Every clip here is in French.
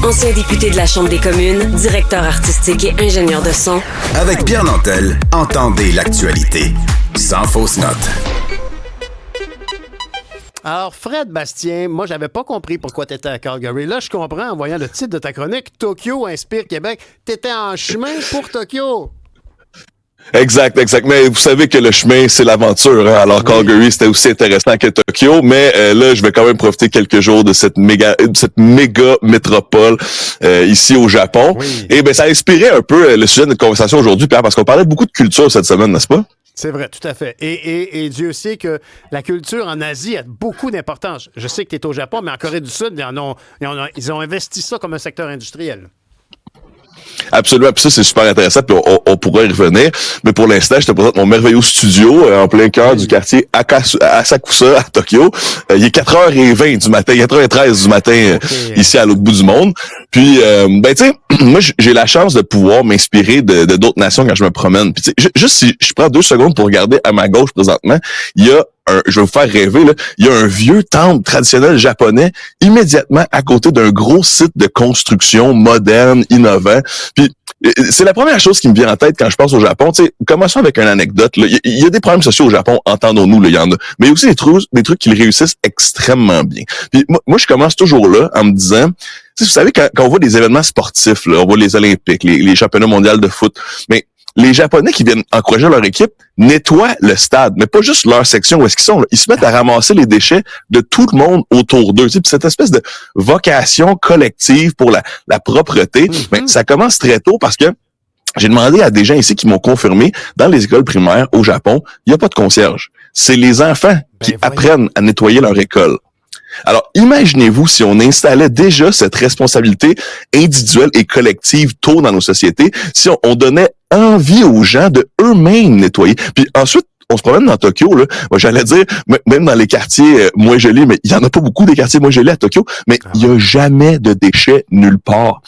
ancien député de la Chambre des communes, directeur artistique et ingénieur de son. Avec Pierre Nantel, entendez l'actualité sans fausse note. Alors, Fred Bastien, moi, j'avais pas compris pourquoi tu étais à Calgary. Là, je comprends en voyant le titre de ta chronique. Tokyo inspire Québec. Tu étais en chemin pour Tokyo. Exact. Mais vous savez que le chemin, c'est l'aventure. Hein? Alors, Calgary, c'était aussi intéressant que Tokyo. Mais là, je vais quand même profiter quelques jours de cette méga métropole ici au Japon. Oui. Et ça a inspiré un peu le sujet de notre conversation aujourd'hui, Pierre, parce qu'on parlait beaucoup de culture cette semaine, n'est-ce pas? C'est vrai, tout à fait. Et Dieu sait que la culture en Asie a beaucoup d'importance. Je sais que tu es au Japon, mais en Corée du Sud, ils ont investi ça comme un secteur industriel. Absolument, puis ça, c'est super intéressant, puis on pourrait y revenir. Mais pour l'instant, je te présente mon merveilleux studio en plein cœur du quartier Asakusa à Tokyo. Il est 4h20 du matin, 4h13 du matin ici à l'autre bout du monde. Puis, tu sais, moi, j'ai la chance de pouvoir m'inspirer de d'autres nations quand je me promène. Puis, juste si je prends 2 secondes pour regarder à ma gauche présentement, il y a je vais vous faire rêver, là. Il y a un vieux temple traditionnel japonais immédiatement à côté d'un gros site de construction moderne, innovant. Puis, c'est la première chose qui me vient en tête quand je pense au Japon. Tu sais, commençons avec une anecdote. Il y a des problèmes sociaux au Japon, entendons-nous, il y en a. Mais il y a aussi des trucs qui réussissent extrêmement bien. Puis moi, je commence toujours là en me disant, tu sais, vous savez, quand on voit des événements sportifs, là, on voit les Olympiques, les championnats mondiaux de foot, mais les Japonais qui viennent encourager leur équipe nettoient le stade, mais pas juste leur section où est-ce qu'ils sont. Là. Ils se mettent à ramasser les déchets de tout le monde autour d'eux. Tu sais, puis cette espèce de vocation collective pour la propreté, ça commence très tôt parce que j'ai demandé à des gens ici qui m'ont confirmé, dans les écoles primaires au Japon, il n'y a pas de concierge. C'est les enfants qui apprennent à nettoyer leur école. Alors, imaginez-vous si on installait déjà cette responsabilité individuelle et collective tôt dans nos sociétés, si on donnait envie aux gens de eux-mêmes nettoyer. Puis ensuite, on se promène dans Tokyo, là. Moi, j'allais dire, même dans les quartiers moins gelés, mais il y en a pas beaucoup des quartiers moins gelés à Tokyo, mais il y a jamais de déchets nulle part.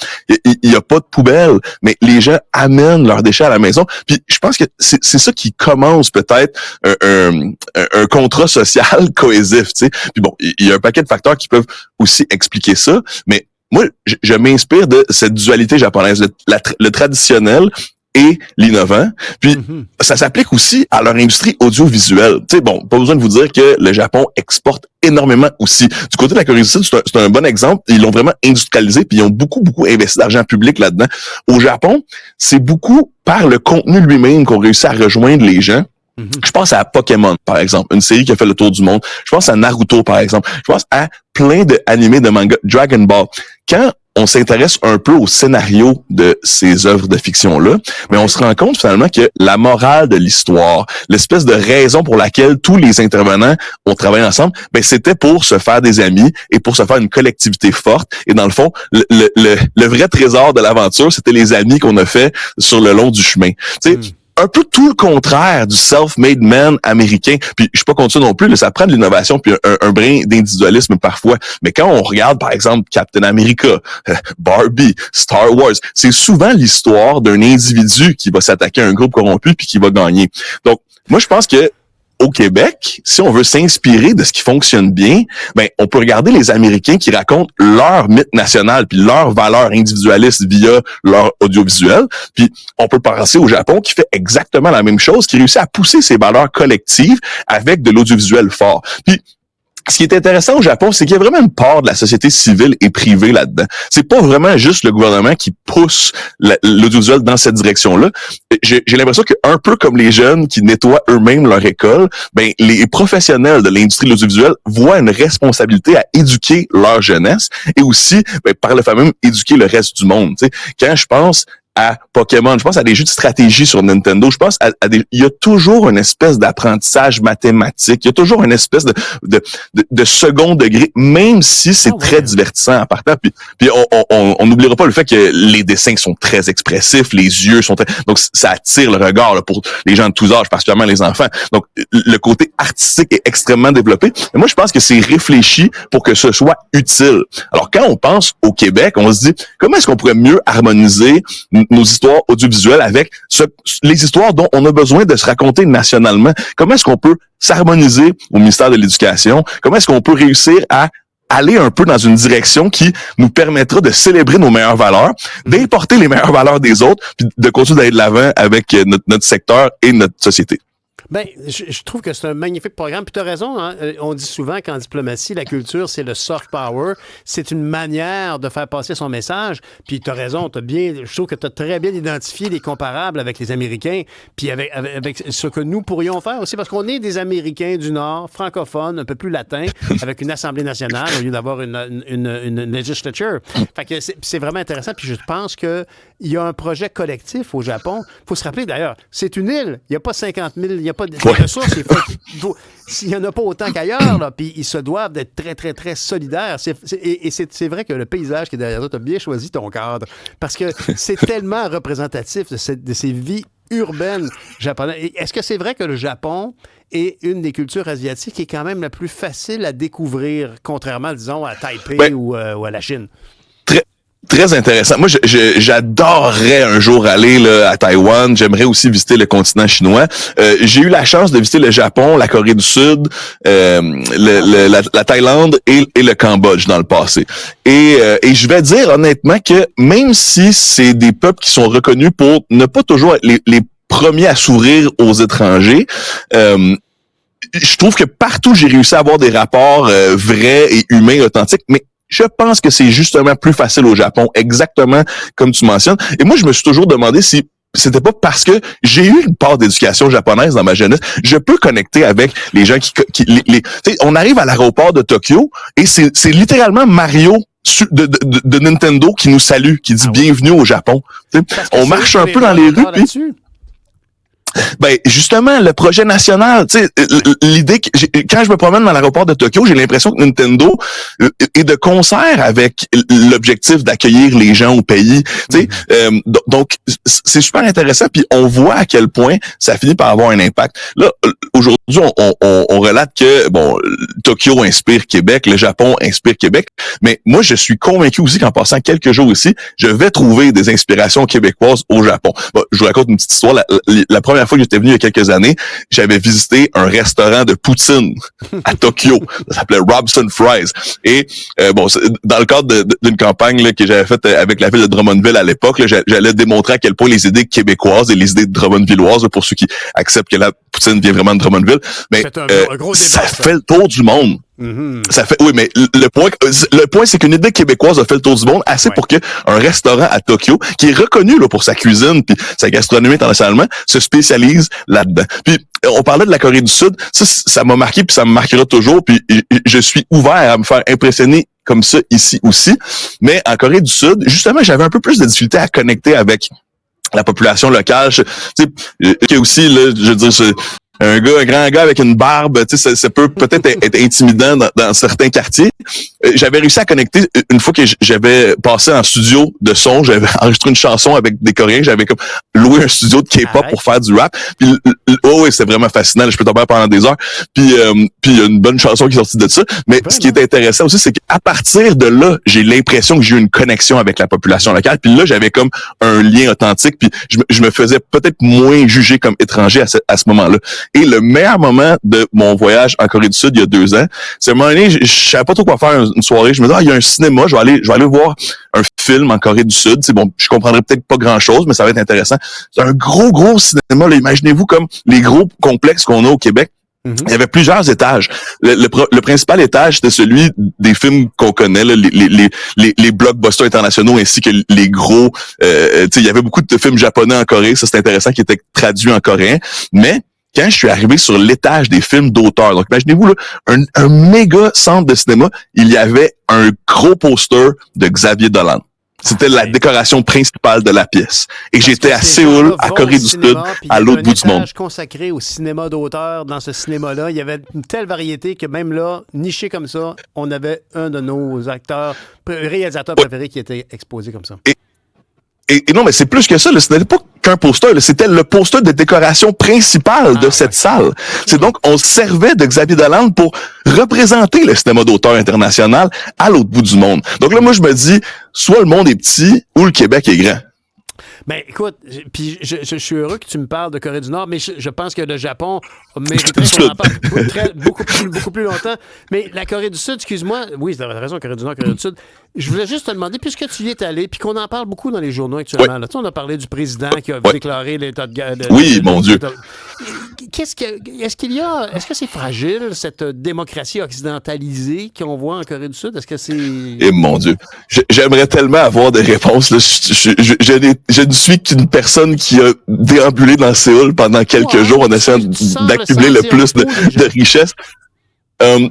Il y a pas de poubelle, mais les gens amènent leurs déchets à la maison. Puis je pense que c'est ça qui commence peut-être un contrat social cohésif, tu sais. Puis bon, il y a un paquet de facteurs qui peuvent aussi expliquer ça, mais moi, je m'inspire de cette dualité japonaise, le traditionnel et l'innovant. Puis, ça s'applique aussi à leur industrie audiovisuelle. Tu sais, bon, pas besoin de vous dire que le Japon exporte énormément aussi. Du côté de la Corée du Sud, c'est un bon exemple. Ils l'ont vraiment industrialisé, puis ils ont beaucoup investi d'argent public là-dedans. Au Japon, c'est beaucoup par le contenu lui-même qu'on réussit à rejoindre les gens. Je pense à Pokémon, par exemple, une série qui a fait le tour du monde. Je pense à Naruto, par exemple. Je pense à plein d'animés, de mangas, Dragon Ball. Quand on s'intéresse un peu au scénario de ces œuvres de fiction-là, mais on se rend compte finalement que la morale de l'histoire, l'espèce de raison pour laquelle tous les intervenants ont travaillé ensemble, c'était pour se faire des amis et pour se faire une collectivité forte. Et dans le fond, le vrai trésor de l'aventure, c'était les amis qu'on a fait sur le long du chemin. Tu sais, un peu tout le contraire du self-made man américain. Puis je suis pas contre ça non plus, là, ça prend de l'innovation puis un brin d'individualisme parfois. Mais quand on regarde, par exemple, Captain America, Barbie, Star Wars, c'est souvent l'histoire d'un individu qui va s'attaquer à un groupe corrompu puis qui va gagner. Donc, moi, je pense que au Québec, si on veut s'inspirer de ce qui fonctionne bien, on peut regarder les Américains qui racontent leur mythe national puis leurs valeurs individualistes via leur audiovisuel. Puis on peut penser au Japon qui fait exactement la même chose, qui réussit à pousser ses valeurs collectives avec de l'audiovisuel fort. Puis ce qui est intéressant au Japon, c'est qu'il y a vraiment une part de la société civile et privée là-dedans. C'est pas vraiment juste le gouvernement qui pousse l'audiovisuel dans cette direction-là. J'ai l'impression que un peu comme les jeunes qui nettoient eux-mêmes leur école, les professionnels de l'industrie de l'audiovisuel voient une responsabilité à éduquer leur jeunesse et aussi, par le fait même, éduquer le reste du monde. Tu sais, quand je pense à Pokémon, je pense à des jeux de stratégie sur Nintendo, je pense il y a toujours une espèce d'apprentissage mathématique, il y a toujours une espèce de second degré, même si c'est très divertissant en partant. Puis on n'oubliera pas le fait que les dessins sont très expressifs, les yeux sont donc ça attire le regard là, pour les gens de tous âges, particulièrement les enfants. Donc le côté artistique est extrêmement développé. Et moi, je pense que c'est réfléchi pour que ce soit utile. Alors quand on pense au Québec, on se dit comment est-ce qu'on pourrait mieux harmoniser nos histoires audiovisuelles avec les histoires dont on a besoin de se raconter nationalement. Comment est-ce qu'on peut s'harmoniser au ministère de l'Éducation? Comment est-ce qu'on peut réussir à aller un peu dans une direction qui nous permettra de célébrer nos meilleures valeurs, d'importer les meilleures valeurs des autres, puis de continuer d'aller de l'avant avec notre secteur et notre société. Ben, je trouve que c'est un magnifique programme. Puis tu as raison, hein? On dit souvent qu'en diplomatie, la culture, c'est le soft power. C'est une manière de faire passer son message. Puis tu as raison, je trouve que tu as très bien identifié les comparables avec les Américains, puis avec ce que nous pourrions faire aussi, parce qu'on est des Américains du Nord, francophones, un peu plus latins, avec une Assemblée nationale au lieu d'avoir une legislature. Fait que c'est vraiment intéressant. Puis je pense qu'il y a un projet collectif au Japon. Il faut se rappeler d'ailleurs, c'est une île. Il n'y a pas 50 000, il n'y a pas de ressources. S'il n'y en a pas autant qu'ailleurs, là, puis ils se doivent d'être très, très, très solidaires. C'est vrai que le paysage qui est derrière toi, tu as bien choisi ton cadre, parce que c'est tellement représentatif de ces vies urbaines japonaises. Est-ce que c'est vrai que le Japon est une des cultures asiatiques qui est quand même la plus facile à découvrir, contrairement, disons, à Taipei ou à la Chine? Très intéressant. Moi, j'adorerais un jour aller là, à Taïwan. J'aimerais aussi visiter le continent chinois. J'ai eu la chance de visiter le Japon, la Corée du Sud, la Thaïlande et le Cambodge dans le passé. Et je vais dire honnêtement que même si c'est des peuples qui sont reconnus pour ne pas toujours être les premiers à s'ouvrir aux étrangers, je trouve que partout j'ai réussi à avoir des rapports vrais et humains, authentiques, mais je pense que c'est justement plus facile au Japon, exactement comme tu mentionnes. Et moi, je me suis toujours demandé si c'était pas parce que j'ai eu une part d'éducation japonaise dans ma jeunesse, je peux connecter avec les gens on arrive à l'aéroport de Tokyo et c'est littéralement Mario de Nintendo qui nous salue, qui dit bienvenue au Japon. On marche un peu dans les rues puis ben justement le projet national, tu sais, l'idée que quand je me promène dans l'aéroport de Tokyo, j'ai l'impression que Nintendo est de concert avec l'objectif d'accueillir les gens au pays, tu sais. Donc c'est super intéressant, puis on voit à quel point ça finit par avoir un impact. Là aujourd'hui on relate que bon Tokyo inspire Québec, le Japon inspire Québec, mais moi je suis convaincu aussi qu'en passant quelques jours ici, je vais trouver des inspirations québécoises au Japon. Bon, je vous raconte une petite histoire. La première fois que j'étais venu il y a quelques années, j'avais visité un restaurant de poutine à Tokyo. Ça s'appelait Robson Fries. Et bon, dans le cadre d'une campagne là, que j'avais faite avec la ville de Drummondville à l'époque, là, j'allais démontrer à quel point les idées québécoises et les idées drummondvilloises, pour ceux qui acceptent que la poutine vient vraiment de Drummondville, mais un gros débat, ça fait le tour du monde. Ça fait, oui, mais le point, c'est qu'une idée québécoise a fait le tour du monde assez pour que un restaurant à Tokyo, qui est reconnu là pour sa cuisine puis sa gastronomie internationalement, se spécialise là-dedans. Puis on parlait de la Corée du Sud, ça m'a marqué puis ça me marquera toujours. Puis je suis ouvert à me faire impressionner comme ça ici aussi. Mais en Corée du Sud, justement, j'avais un peu plus de difficulté à connecter avec la population locale. Tu sais, aussi là, je veux dire. Un grand gars avec une barbe, tu sais, ça peut peut-être être intimidant dans certains quartiers. J'avais réussi à connecter une fois que j'avais passé en studio de son, j'avais enregistré une chanson avec des Coréens, j'avais comme loué un studio de K-pop pour faire du rap. Puis oui, c'était vraiment fascinant, je peux t'en parler pendant des heures. Puis il y a une bonne chanson qui est sortie de ça. Mais ce qui est intéressant aussi, c'est qu'à partir de là, j'ai l'impression que j'ai eu une connexion avec la population locale. Puis là, j'avais comme un lien authentique. Puis je me faisais peut-être moins juger comme étranger à ce moment-là. Et le meilleur moment de mon voyage en Corée du Sud il y a 2 ans, c'est à un moment donné, je savais pas trop quoi faire une soirée. Je me disais, il y a un cinéma, je vais aller voir un film en Corée du Sud. C'est bon, je comprendrais peut-être pas grand-chose, mais ça va être intéressant. C'est un gros cinéma. Là, imaginez-vous comme les gros complexes qu'on a au Québec. Il y avait plusieurs étages. Le principal étage, c'était celui des films qu'on connaît, là, les blockbusters internationaux ainsi que les gros. Il y avait beaucoup de films japonais en Corée, ça c'est intéressant, qui étaient traduits en coréen. Mais quand je suis arrivé sur l'étage des films d'auteur, donc imaginez-vous là, un méga centre de cinéma, il y avait un gros poster de Xavier Dolan. C'était la décoration principale de la pièce. Et j'étais à Séoul, à Corée du Sud, à l'autre bout du monde. Il y consacré au cinéma d'auteur. Dans ce cinéma-là, il y avait une telle variété que même là, niché comme ça, on avait un de nos réalisateurs préférés qui était exposé comme ça. Et non, mais c'est plus que ça. Ce n'était pas qu'un poster. C'était le poster de décoration principale de cette salle. C'est donc, on servait de Xavier Dolan pour représenter le cinéma d'auteur international à l'autre bout du monde. Donc là, moi, je me dis, soit le monde est petit ou le Québec est grand. Ben, écoute, puis je suis heureux que tu me parles de Corée du Nord, mais je pense que le Japon mériterait qu'on en parle beaucoup plus longtemps. Mais la Corée du Sud, excuse-moi, oui, tu as raison, Corée du Nord, Corée du Sud. Je voulais juste te demander, puisque tu y es allé, puis qu'on en parle beaucoup dans les journaux actuellement, là, tu sais, on a parlé du président qui a déclaré l'état de guerre. Oui, mon Dieu. Est-ce que c'est fragile, cette démocratie occidentalisée qu'on voit en Corée du Sud? Est-ce que c'est... Et mon Dieu. J'aimerais tellement avoir des réponses. Là. Je ne suis qu'une personne qui a déambulé dans Séoul pendant quelques jours en essayant d'accumuler le plus de richesses.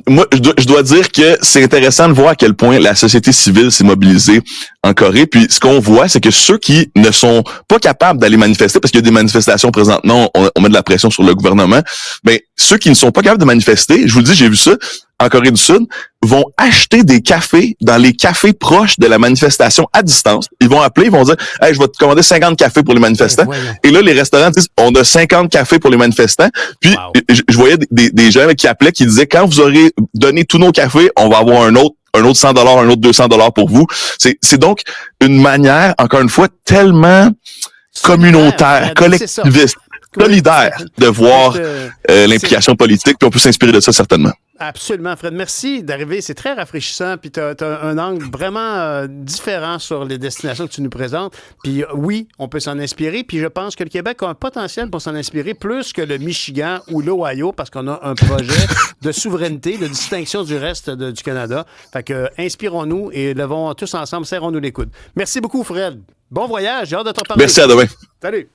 Moi, je dois dire que c'est intéressant de voir à quel point la société civile s'est mobilisée en Corée. Puis ce qu'on voit, c'est que ceux qui ne sont pas capables d'aller manifester, parce qu'il y a des manifestations présentement, on met de la pression sur le gouvernement, mais ceux qui ne sont pas capables de manifester, je vous le dis, j'ai vu ça, en Corée du Sud, vont acheter des cafés dans les cafés proches de la manifestation à distance. Ils vont appeler, ils vont dire « Hey, je vais te commander 50 cafés pour les manifestants. » Et là, les restaurants disent « On a 50 cafés pour les manifestants. » Puis, je voyais des gens qui appelaient, qui disaient « Quand vous aurez donné tous nos cafés, on va avoir un autre $100, un autre $200 pour vous. » C'est donc une manière, encore une fois, tellement communautaire, collectiviste, solidaire de voir l'implication politique, puis on peut s'inspirer de ça certainement. Absolument, Fred. Merci d'arriver. C'est très rafraîchissant. Puis tu as un angle vraiment différent sur les destinations que tu nous présentes. Puis oui, on peut s'en inspirer. Puis je pense que le Québec a un potentiel pour s'en inspirer plus que le Michigan ou l'Ohio parce qu'on a un projet de souveraineté, de distinction du reste du Canada. Fait que inspirons-nous et levons tous ensemble, serrons-nous les coudes. Merci beaucoup, Fred. Bon voyage. J'ai hâte de t'en parler. Merci, à demain. Salut.